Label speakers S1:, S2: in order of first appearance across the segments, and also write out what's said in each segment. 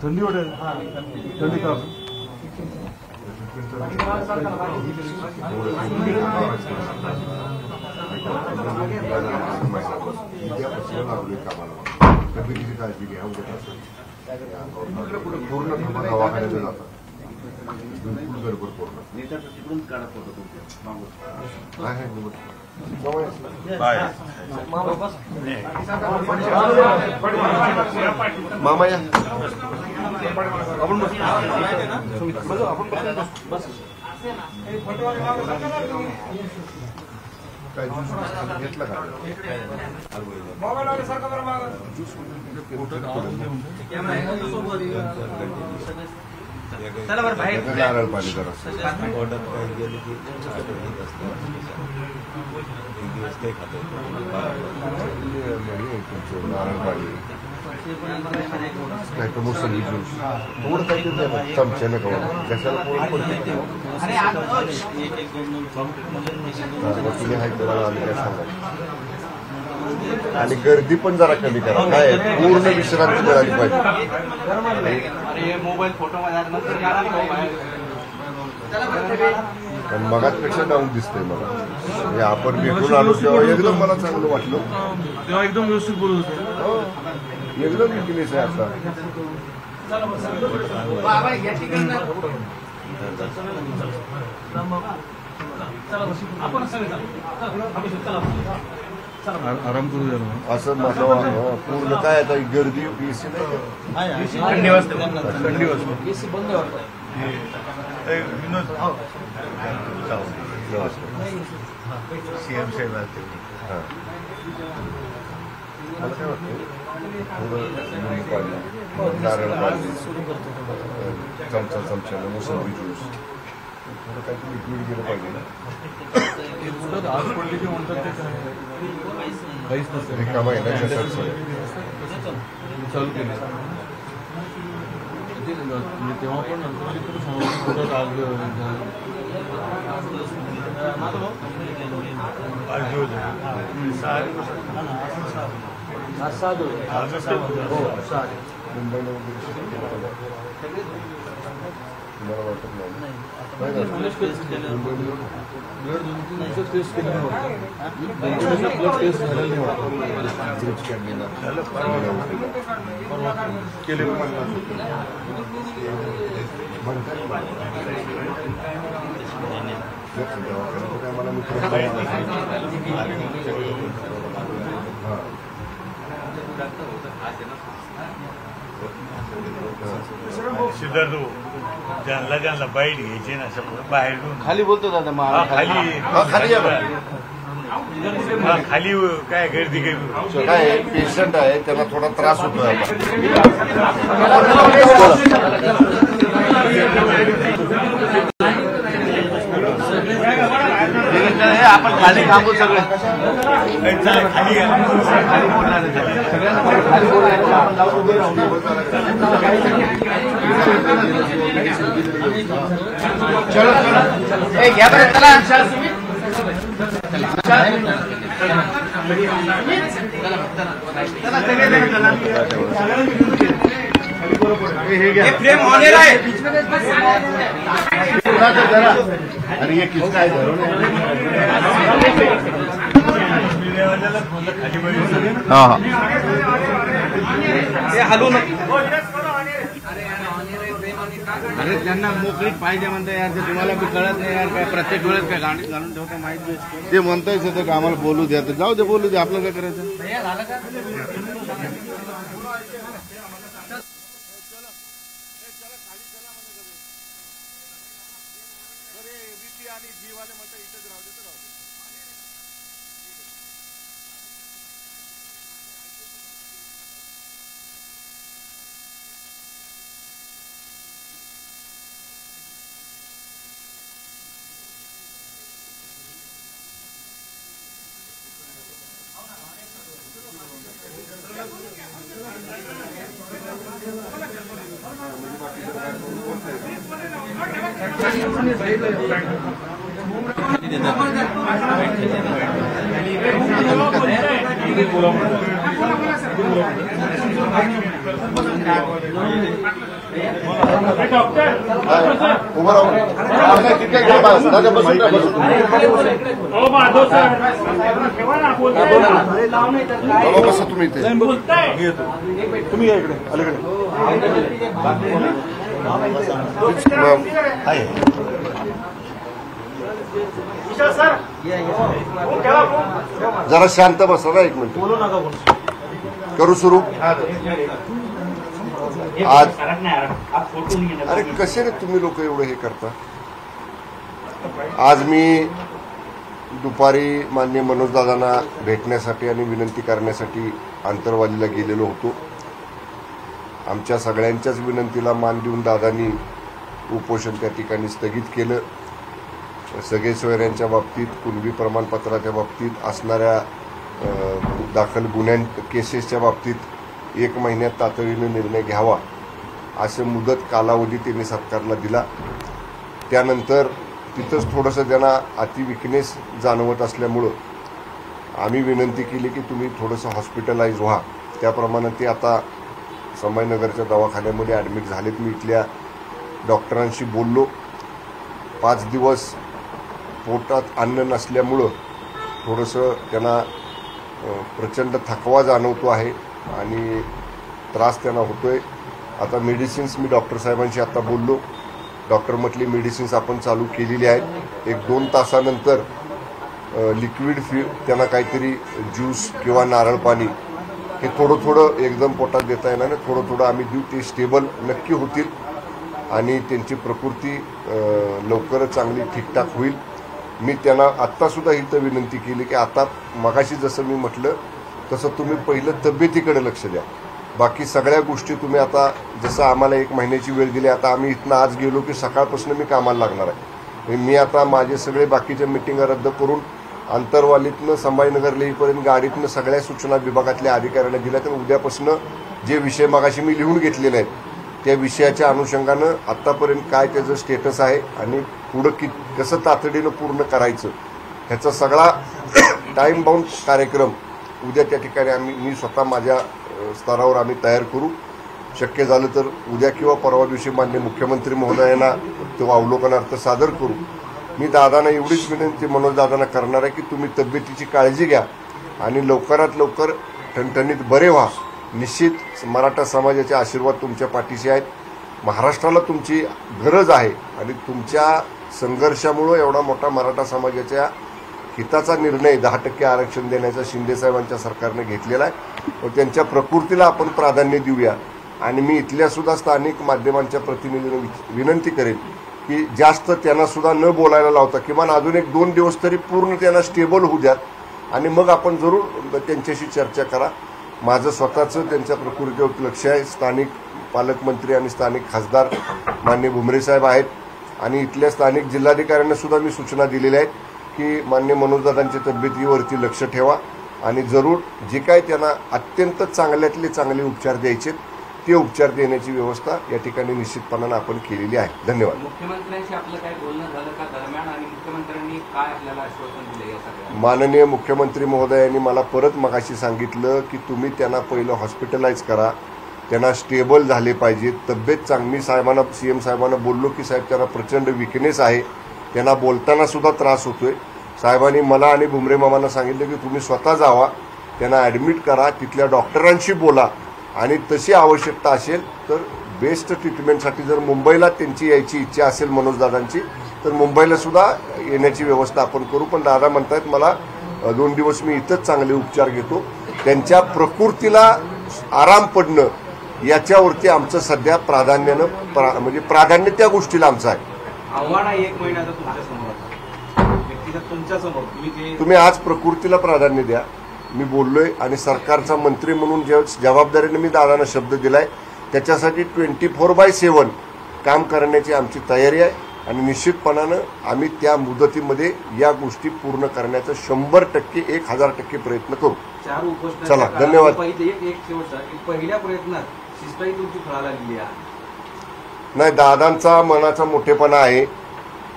S1: थंडी वाटेल थंडी का तब्येतीची काळजी घ्या पूर्ण दवाखान्यात जातात बिलकुल गडबड पूर्ण तिकडून काढत होतं मामा या आपण काय घेतला का
S2: चला बरं बाहेर
S1: नारळ पाणी करा नारळ पाणी नाही तर मोसंबी ज्यूस थोडं काही चमच्यानं खाऊ कशाला तुम्ही हाय करायला आले काय सांगायचं आणि गर्दी पण जरा कमी करा काय पूर्ण विश्रांती मिळाली पाहिजे पण मगाचपेक्षा डाऊन दिसतंय मला आपण भेटून आलो तेव्हा एकदम मला चांगलं वाटलं
S3: तेव्हा एकदम व्यवस्थित बोलत होते
S1: एकदम विकनेस आहे आता
S3: आराम करू द्या
S1: असं माझं पूर्ण काय आता गर्दी एसी नाही
S3: थंडी वाजते थंडी वाजते सीएम साहेब
S1: मला काय वाटतं थोडं पाणी नारळ पाणी चमच्यानं मोसंबी ज्यूस थोडं काहीतरी लिक्विड गेलं पाहिजे ना
S3: आज पडली जे म्हणतात ते काहीच नसतं
S1: रिकामा आहे ना
S3: चालू केलं तेव्हा पण नंतर आज
S1: मुंबईला तुम्हाला वाटत नाही केले मला मित्र
S3: सिद्धार्थ ज्यांना बाईट घ्यायची ना बाहेर
S2: खाली बोलतो दादा
S3: खाली काय गर्दी
S1: काय पेशंट आहे त्याला थोडा त्रास होतोय
S2: आपण खाली थांबू सगळे
S3: खाली
S2: घ्या बरं चला फ्रेम ऑनर आहे
S1: अरे ये किसका है हाँ
S2: हलू अरे त्यांना मोकळीक पाहिजे म्हणता यार ते तुम्हाला बी कळत नाही यार काय प्रत्येक वेळेस काय गाणी घालून ठेवता माहिती
S1: ते म्हणतायच ते आम्हाला बोलू द्या तर जाऊ दे बोलू दे आपलं काय करायचं उभं राहून तिथे घ्या बस. दादा बसून राहा, बसून. बाबा बसा तुम्ही इथे. तुम्ही या इकडे अलीकडे. आहे जरा शांत बसा ना, एक मिनिट. करू सुरू. आज अरे कसे रे तुम्ही लोक एवढं हे करता. आज मी दुपारी माननीय मनोजदादांना भेटण्यासाठी आणि विनंती करण्यासाठी आंतरवालीला गेलेलो होतो. आमच्या सगळ्यांच्याच विनंतीला मान देऊन दादांनी उपोषण त्या ठिकाणी स्थगित केलं. सगळे सोयऱ्यांच्या बाबतीत, कुणबी प्रमाणपत्राच्या बाबतीत असणाऱ्या दाखल केसेसच्या बाबतीत 1 महिन्यात तातडीने निर्णय घ्यावा असं मुदत कालावधी त्यांनी सरकारला दिला. त्यानंतर तिथंच थोडंसं त्यांना अति विकनेस जाणवत असल्यामुळं आम्ही विनंती केली की तुम्ही थोडंसं हॉस्पिटलाइज व्हा. त्याप्रमाणे ते आता संभाजीनगरच्या दवाखान्यामध्ये ॲडमिट झालेत. मी इथल्या डॉक्टरांशी बोललो. 5 दिवस पोटात अन्न नसल्यामुळं थोडंसं त्यांना प्रचंड थकवा जाणवतो आहे आणि त्रास त्यांना होतोय. आता मेडिसिन्स मी डॉक्टर साहेबांशी आता बोललो. डॉक्टर म्हटली मेडिसिन्स आपण चालू केलेली आहेत. 1-2 तासानंतर लिक्विड त्यांना काहीतरी ज्यूस किंवा नारळ पाणी हे थोडं थोडं एकदम पोटात देता येणार नाही, थोडं थोडं आम्ही देऊ. ते स्टेबल नक्की होतील आणि त्यांची प्रकृती लवकरच चांगली ठीकठाक होईल. मी त्यांना आत्तासुद्धा इथं विनंती केली की आता मगाशी जसं मी म्हटलं तसं तुम्ही पहिलं तब्येतीकडे लक्ष द्या. बाकी सगळ्या गोष्टी तुम्ही आता जसं आम्हाला 1 महिन्याची वेळ दिली, आता आम्ही इथनं आज गेलो की सकाळपासून मी कामाला लागणार आहे. मी आता माझे सगळे बाकीच्या मिटिंगा रद्द करून आंतरवालीतनं संभाजीनगरला येईपर्यंत गाडीतनं सगळ्या सूचना विभागातल्या अधिकाऱ्यांना दिल्या. तर उद्यापासून जे विषय मगाशी मी लिहून घेतलेले आहेत त्या विषयाच्या अनुषंगानं आत्तापर्यंत काय त्याचं स्टेटस आहे आणि पुढं कसं तातडीनं पूर्ण करायचं ह्याचा सगळा टाईम बाउंड कार्यक्रम उद्या त्या ठिकाणी मी स्वतः माझ्या स्तरावर आम्ही तयार करू. शक्य झालं तर उद्या किंवा परवा दिवशी माननीय मुख्यमंत्री महोदयांना तो अवलोकनार्थ सादर करू. मी दादांना एवढीच विनंती मनोजदादांना करणार आहे की तुम्ही तब्येतीची काळजी घ्या आणि लवकरात लवकर ठणठणीत बरे व्हा. निश्चित मराठा समाजाचे आशीर्वाद तुमच्या पाठीशी आहेत. महाराष्ट्राला तुमची गरज आहे आणि तुमच्या संघर्षामुळं एवढा मोठा मराठा समाजाच्या हिताचा निर्णय 10% आरक्षण देण्याचा शिंदेसाहेबांच्या सरकारने घेतलेला आहे. व त्यांच्या प्रकृतीला आपण प्राधान्य देऊया. आणि मी इथल्या सुद्धा स्थानिक माध्यमांच्या प्रतिनिधींना विनंती करेन की जास्त त्यांना सुद्धा न बोलायला लावता किमान अजून 1-2 दिवस तरी पूर्ण त्यांना स्टेबल होऊ द्यात आणि मग आपण जरूर त्यांच्याशी चर्चा करा. माझं स्वतःचं त्यांच्या प्रकृतीवर लक्ष आहे. स्थानिक पालकमंत्री आणि स्थानिक खासदार माननीय भुमरे साहेब आहेत आणि इथल्या स्थानिक जिल्हाधिकाऱ्यांना सुद्धा मी सूचना दिलेल्या आहेत की माननीय मनोजदादांच्या तब्येतीवरती लक्ष ठेवा आणि जरूर जे काय त्यांना अत्यंत चांगल्यातले चांगले उपचार द्यायचे ते उपचार देण्याची व्यवस्था या ठिकाणी निश्चितपणानं आपण केलेली आहे. धन्यवाद.
S4: मुख्यमंत्र्यांशी आपलं काय बोलणं झालं का दरम्यान आणि मुख्यमंत्र्यांनी काय आपल्याला आश्वासन दिलं या सगळ्या?
S1: माननीय मुख्यमंत्री महोदयांनी मला परत मगाशी सांगितलं की तुम्ही त्यांना पहिलं हॉस्पिटलाइज करा, त्यांना स्टेबल झाले पाहिजेत, तब्येत चांगली. साहेबांना सीएम साहेबांना बोललो की साहेब त्यांना प्रचंड विकनेस आहे, त्यांना बोलताना सुद्धा त्रास होतोय. साहेबांनी मला आणि भुमरे मामांना सांगितलं की तुम्ही स्वतः जावा, त्यांना ॲडमिट करा, तिथल्या डॉक्टरांशी बोला आणि तशी आवश्यकता असेल तर बेस्ट ट्रीटमेंटसाठी जर मुंबईला त्यांची यायची इच्छा असेल मनोजदादांची तर मुंबईला सुद्धा येण्याची व्यवस्था आपण करू. पण दादा म्हणतायत मला 2 दिवस मी इथंच चांगले उपचार घेतो. त्यांच्या प्रकृतीला आराम पडणं याच्यावरती आमचं सध्या प्राधान्यानं म्हणजे प्राधान्य त्या गोष्टीला आमचं आहे.
S4: आव्हान आहे 1 महिन्याचा तुमच्या समोर, व्यक्तिगत तुमच्या समोर
S1: तुम्ही आज प्रकृतीला प्राधान्य द्या. मी बोललोय आणि सरकारचा मंत्री म्हणून जबाबदारीने मी दादांना शब्द दिलाय त्याच्यासाठी 24/7 काम करण्याची आमची तयारी आहे आणि निश्चितपणानं आम्ही त्या मुदतीमध्ये या गोष्टी पूर्ण करण्याचा 100% 1000% प्रयत्न करू.
S4: 4 उपोषण.
S1: चला, धन्यवाद.
S4: एक शेवटचा पहिल्या प्रयत्नात शिस्ताई तुमची फळाला गेली आहे.
S1: नाही, दादांचा मनाचा मोठेपणा आहे.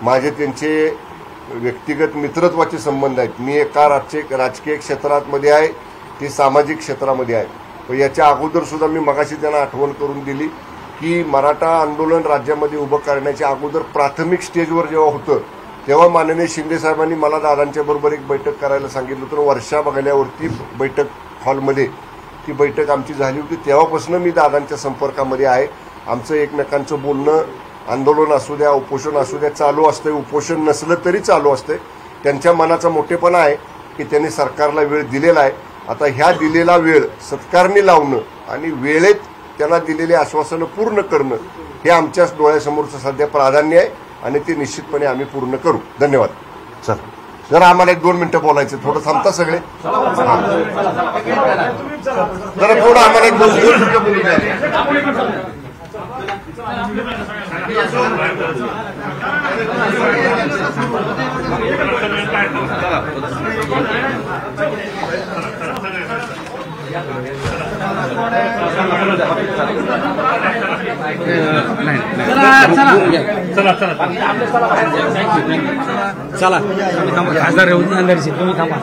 S1: माझे त्यांचे व्यक्तिगत मित्रत्वाचे संबंध आहेत. मी एका राजकीय क्षेत्रामध्ये आहे, ते सामाजिक क्षेत्रामध्ये आहे. पण याच्या अगोदर सुद्धा मी मगाशी त्यांना आठवण करून दिली की मराठा आंदोलन राज्यामध्ये उभं करण्याच्या अगोदर प्राथमिक स्टेजवर जेव्हा होतं तेव्हा माननीय शिंदे साहेबांनी मला दादांच्या बरोबर एक बैठक करायला सांगितलं होतं. वर्षा बघल्यावरती बैठक हॉलमध्ये ती बैठक आमची झाली होती. तेव्हापासून मी दादांच्या संपर्कामध्ये आहे. आमचं एकमेकांचं बोलणं आंदोलन असू द्या, उपोषण असू द्या चालू असतंय. उपोषण नसलं तरी चालू असतंय. त्यांच्या मनाचा मोठेपणा आहे की त्यांनी सरकारला वेळ दिलेला आहे. आता ह्या दिलेला वेळ सत्कारणी लावणं आणि वेळेत त्यांना दिलेले आश्वासनं पूर्ण करणं हे आमच्या डोळ्यासमोरचं सध्या प्राधान्य आहे आणि ते निश्चितपणे आम्ही पूर्ण करू. धन्यवाद. चल, जरा आम्हाला 1-2 मिनिटं बोलायचं. थोडं थांबता सगळे, जरा थोडं आम्हाला 1-2 मिनिटं बोलू द्या.
S2: चला खासदार रेवती अंधारीचे तुम्ही थांबा.